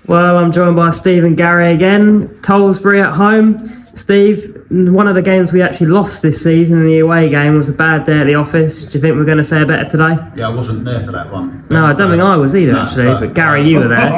Well, I'm joined by Steve and Gary again. Tollsbury at home. Steve, one of the games we actually lost this season in the away game was a bad day at the office. Do you think we're going to fare better today? Yeah, I wasn't there for that one. No, I don't think I was either, actually. But Gary, you were there.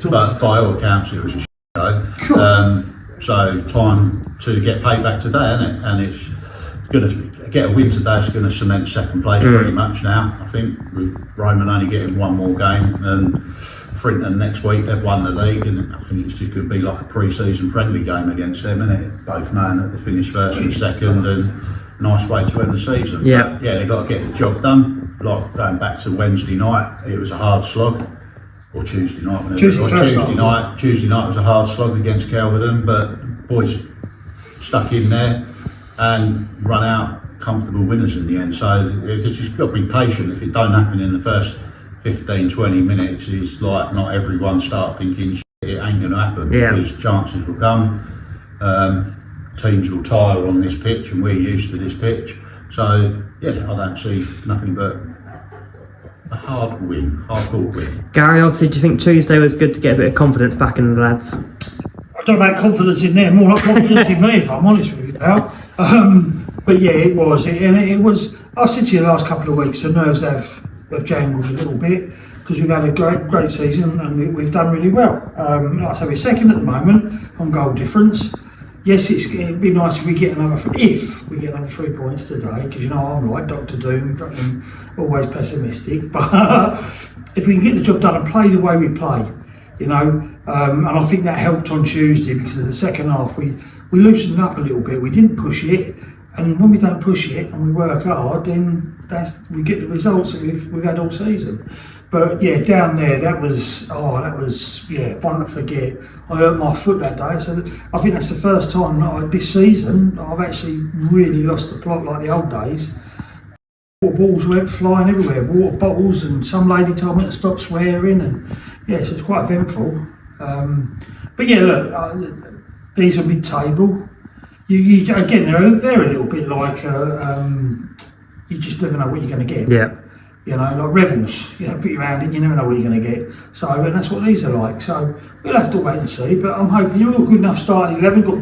But by all accounts, it was a show. So time to get paid back today, isn't it? And it's going to get a win today. It's going to cement second place pretty much now. I think with Roman only getting one more game and Frinton next week, they've won the league, and I think it's just going to be like a pre-season friendly game against them, isn't it? Both knowing that they finished first and second, and nice way to end the season. Yeah. But yeah, they've got to get the job done. Like going back to Wednesday night, it was a hard slog. Or Tuesday night. Tuesday night was a hard slog against Kelvedon, but boys stuck in there and run out comfortable winners in the end. So it's just got to be patient. If it don't happen in the first 15-20 minutes, it's like not everyone start thinking it ain't going to happen, because chances will come. Teams will tire on this pitch, and we're used to this pitch. So yeah, I don't see nothing but a hard fought win. Gary, obviously, do you think Tuesday was good to get a bit of confidence back in the lads? I don't know about confidence in them, more like confidence in me, if I'm honest with you now. But yeah, it was. It was. I said to you the last couple of weeks, the nerves have jangled a little bit, because we've had a great season and we've done really well. Like I say, we're second at the moment on goal difference. Yes, it'd be nice if we get another 3 points today, because you know I'm like Dr. Doom, always pessimistic. But if we can get the job done and play the way we play, you know, and I think that helped on Tuesday, because of the second half we loosened up a little bit. We didn't push it, and when we don't push it and we work hard, then we get the results that we've had all season. But yeah, down there, that was one to forget. I hurt my foot that day, so I think that's the first time this season I've actually really lost the plot like the old days. Water balls went flying everywhere, water bottles, and some lady told me to stop swearing, and yeah, so it's quite eventful. But yeah, look, these are mid-table. You again, they're a little bit like you just never know what you're going to get. Yeah. You know, like Revels, you know, put your hand in, you never know what you're going to get. So, and that's what these are like. So, we'll have to wait and see. But I'm hoping you've got a good enough starting 11, got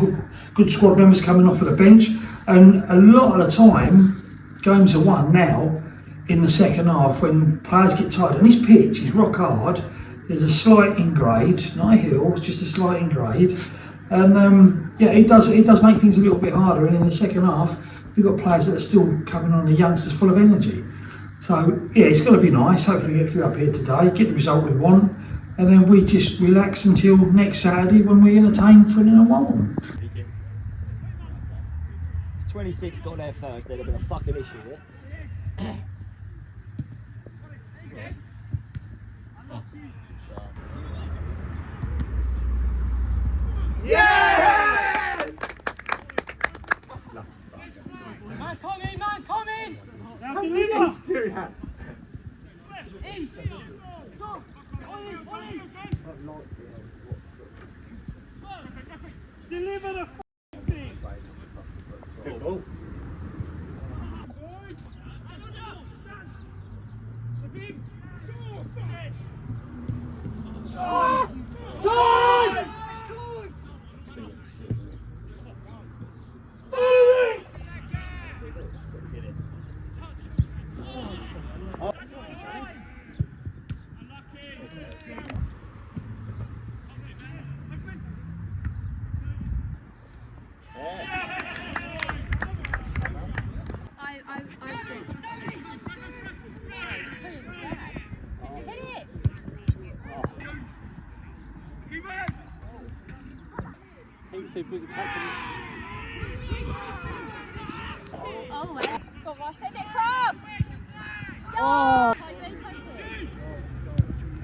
good squad members coming off of the bench. And a lot of the time, games are won now in the second half when players get tired. And this pitch is rock hard. There's a slight ingrade, not a hill, it's just a slight ingrade. And yeah, it does make things a little bit harder. And in the second half, we've got players that are still coming on, the youngsters full of energy. So yeah, it's going to be nice. Hopefully we get through up here today, get the result we want, and then we just relax until next Saturday when we entertain for another one. 26 got there first, there'd have been a fucking issue there. Yes! Man coming! Now deliver! Deliver the thing! Good ball. Time! Too busy catching Oh, well. Go on, send it across! Oh!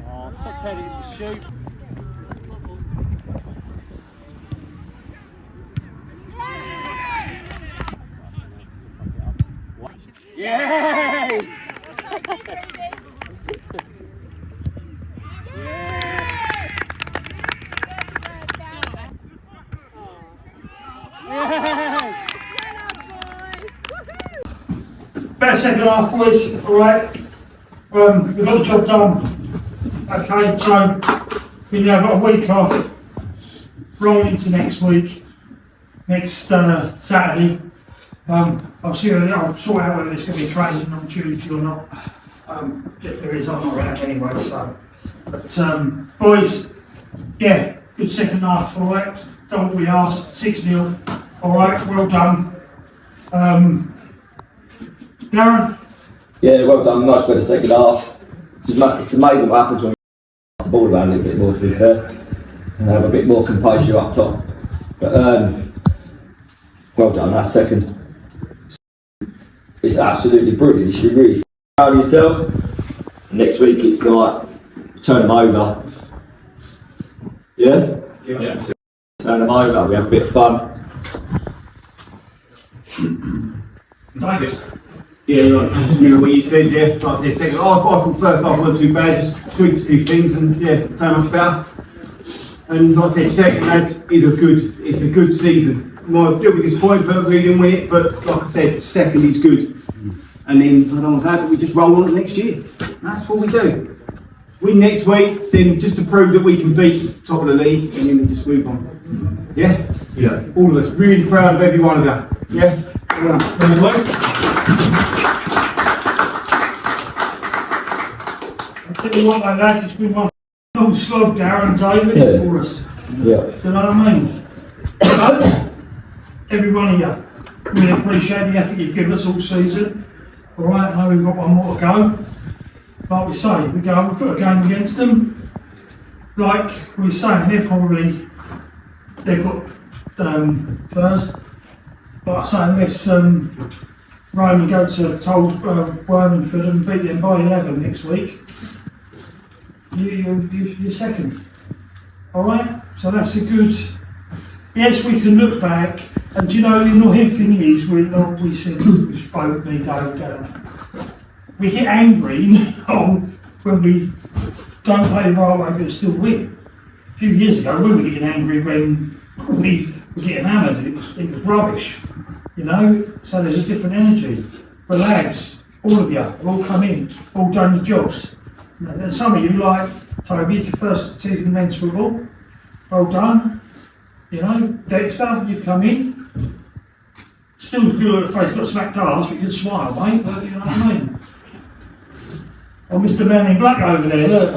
Oh, stop telling him to shoot. Yes! Better second half, boys. All right. We've got the job done. Okay, so We've now got a week off, rolling into next week, next Saturday. I'll sort out whether there's going to be training on Tuesday or not. If there is, I'm not around anyway, so. But boys, yeah, good second half, all right. Done what we asked, 6-0. All right, well done. Darren? Yeah, well done, much better second half. It's amazing what happens when we pass the ball around a little bit more, to be fair. And have a bit more composure up top. But well done, that's second. It's absolutely brilliant. You should really be proud of yourself. Next week it's like, turn them over. Yeah? Yeah. Turn them over, we have a bit of fun. David? Yeah, like what you said, yeah. Like I said, second half, I thought first half wasn't too bad, just tweaked a few things and yeah, turned much better. And like I said, second, it's a good season. Might a little bit disappointed, but we didn't win it, but like I said, second is good. And then, I don't want to say, but we just roll on to next year. That's what we do. Win next week, then just to prove that we can beat top of the league, and then we just move on. Yeah? Yeah. All of us, really proud of every one of you. Yeah? I'll tell you what, my lads, it's been one long slog, Darren and David, for us. Yeah. Do you know what I mean? So, every one of you, really appreciate the effort you've given us all season. All right, I know we've got one more to go. Like we say, we put a game against them. Like we were saying, they've got first. But I say, unless Ryan go to Wormingford and beat them by 11 next week, you're second. All right, so that's a good. Yes, we can look back, and do you know the annoying thing is, we spoke me, Dave, we get angry when we don't play the right way but still win. A few years ago, we were getting angry when we were getting hammered. It was rubbish, you know. So there's a different energy. But lads, all of you, have all come in, all done your jobs. And some of you, like Toby, your first season of men's football, well done. You know, Dexter, you've come in. Still good at the face, got smacked arse, but you can smile, mate. But you know what I mean? Oh, Mr. Man in Black over there, look.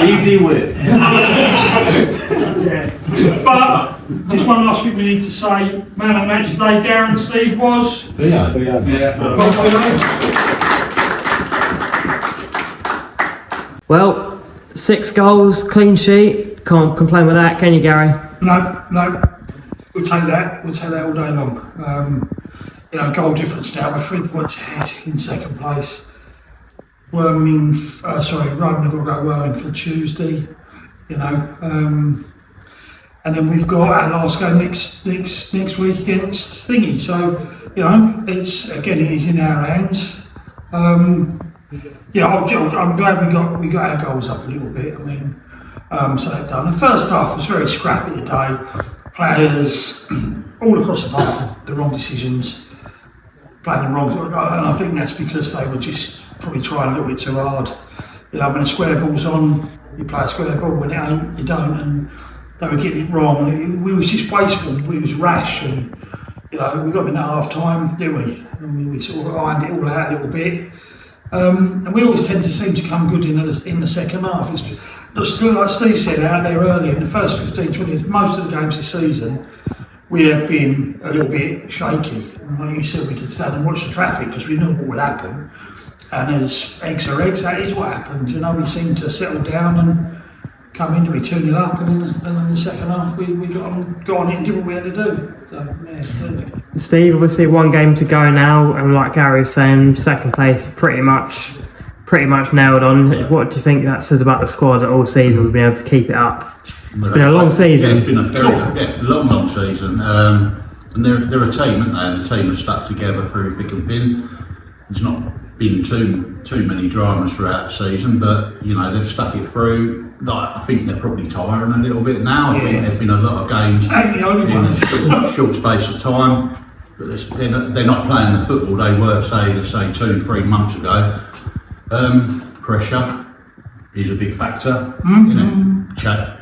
Easy with it. But, just one last thing we need to say. Man of the match today, Darren Steve was? Yeah. Well, 6 goals, clean sheet. Can't complain with that, can you, Gary? No. We'll take that all day long. You know, goal difference now. We're 3 points ahead in second place. Roman have got to go Worming for Tuesday. You know, and then we've got our last game next week against Thingy. So you know, it is in our hands. Yeah, I'm glad we got our goals up a little bit. I mean, so that done. The first half was very scrappy today. Players all across the park, the wrong decisions, playing the wrong, and I think that's because they were just probably trying a little bit too hard. You know, when a square ball's on, you play a square ball. When it ain't, you don't. And they were getting it wrong. And we was just wasteful. We was rash, and you know, we got in at half time, didn't we? And we sort of ironed it all out a little bit. And we always tend to seem to come good in the second half. It's like Steve said out there earlier, in the first 15-20, most of the games this season, we have been a little bit shaky. And like you said, we could stand and watch the traffic because we knew what would happen. And as eggs are eggs, that is what happened. You know, we seemed to settle down and come in to be 2-0 up, and in the second half we got on it and did what we had to do. So, yeah. Steve, obviously 1 game to go now, and like Gary was saying, second place pretty much nailed on. What do you think that says about the squad that all season we've been able to keep it up? It's been a long season. Yeah, it's been a very long season. And they're a team, aren't they? And the team have stuck together through thick and thin. There's not been too many dramas throughout the season, but you know, they've stuck it through. Like, I think they're probably tiring a little bit now. I think there's been a lot of games in a short space of time. but they're not playing the football they were, say 2-3 months ago. Pressure is a big factor, you know,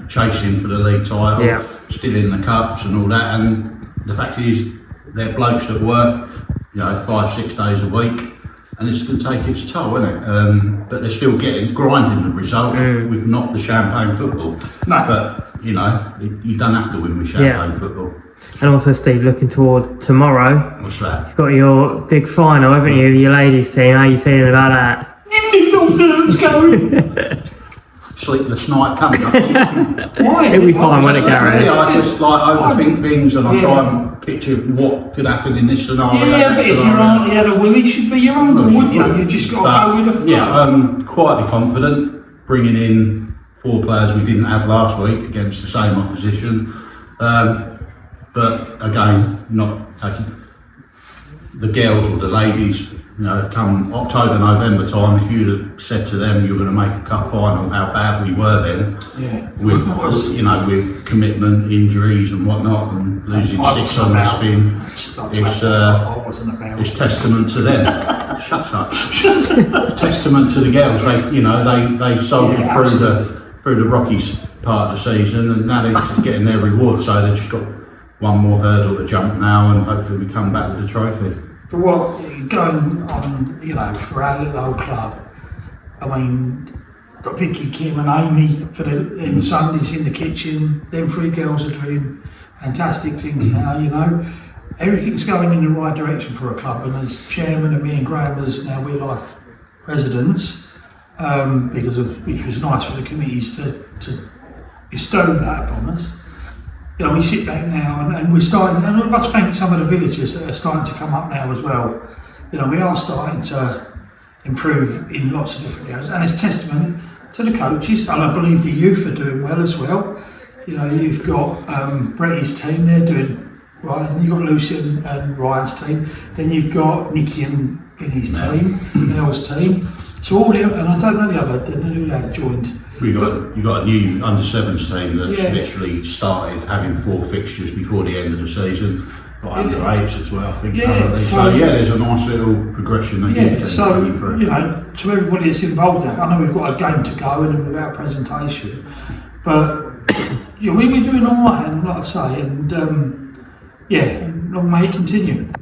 chasing for the league title, still in the cups and all that. And the fact is, they're blokes that work, you know, 5-6 days a week, and it's going to take its toll, isn't it? But they're still grinding the results with not the champagne football. No. But you know, you don't have to win with champagne football. And also, Steve, looking towards tomorrow. What's that? You've got your big final, haven't you, with your ladies team? How are you feeling about that? Sleepless night coming up. It'll be fine, won't it, Gary? I just like overthink things, and I try and picture what could happen in this scenario. Yeah, but if your auntie had a willy, she'd be your uncle, wouldn't you? You just got to go with the flow. Yeah, I'm quietly confident, bringing in 4 players we didn't have last week against the same opposition. But again, not taking the girls or the ladies. You know, come October, November time, if you'd have said to them you were going to make a cup final, how bad we were then, with you know, with commitment, injuries and whatnot, and losing 6 on the spin, it's testament to them. Shut up. Testament to the girls. They soldiered through the rocky part of the season, and now they're just getting their reward. So they've just got one more hurdle to jump now, and hopefully we come back with the trophy. But what going on, you know, for our little old club, I mean, got Vicky, Kim and Amy for in Sundays in the kitchen. Them 3 girls are doing fantastic things now, you know. Everything's going in the right direction for a club, and as chairman of me and Graham as now we're life presidents, which was nice for the committees to bestow that upon us. You know, we sit back now and we're starting, and I must thank some of the villagers that are starting to come up now as well. You know, we are starting to improve in lots of different areas, and it's testament to the coaches, and I believe the youth are doing well as well. You know, you've got Bretty's team, they're doing right, and you've got Lucy and Ryan's team, then you've got Nikki and Vinny's team, Mel's team. So all the, and I don't know the new lad joined. You got a new under-7s team that's literally started having 4 fixtures before the end of the season. Got under-8s as well, I think. So there's a nice little progression that you've taken through. You know, to everybody that's involved there, I know we've got a game to go and without presentation, but you know, we're doing all right, and like I say, and long may it continue.